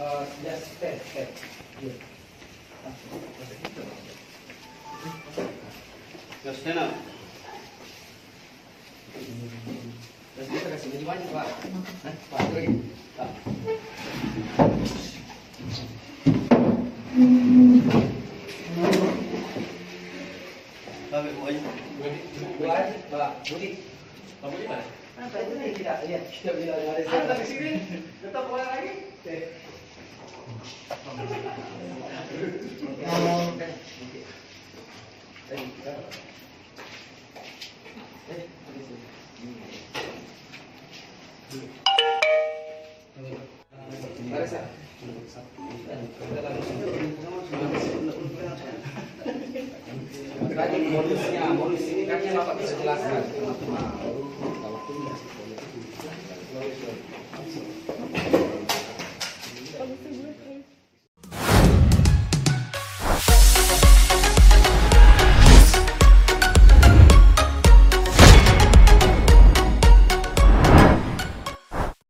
Just step. Iya. Just stand up. Terus kita kasih banyak Pak. Pak lagi. Pak. Bapak buahnya. Buat Pak Budi. Pak Budi mana? Apa itu nih kita bilang ada Anda di sini. Tetap pulang lagi. Tadi modus ini kan yang Bapak bisa jelaskan.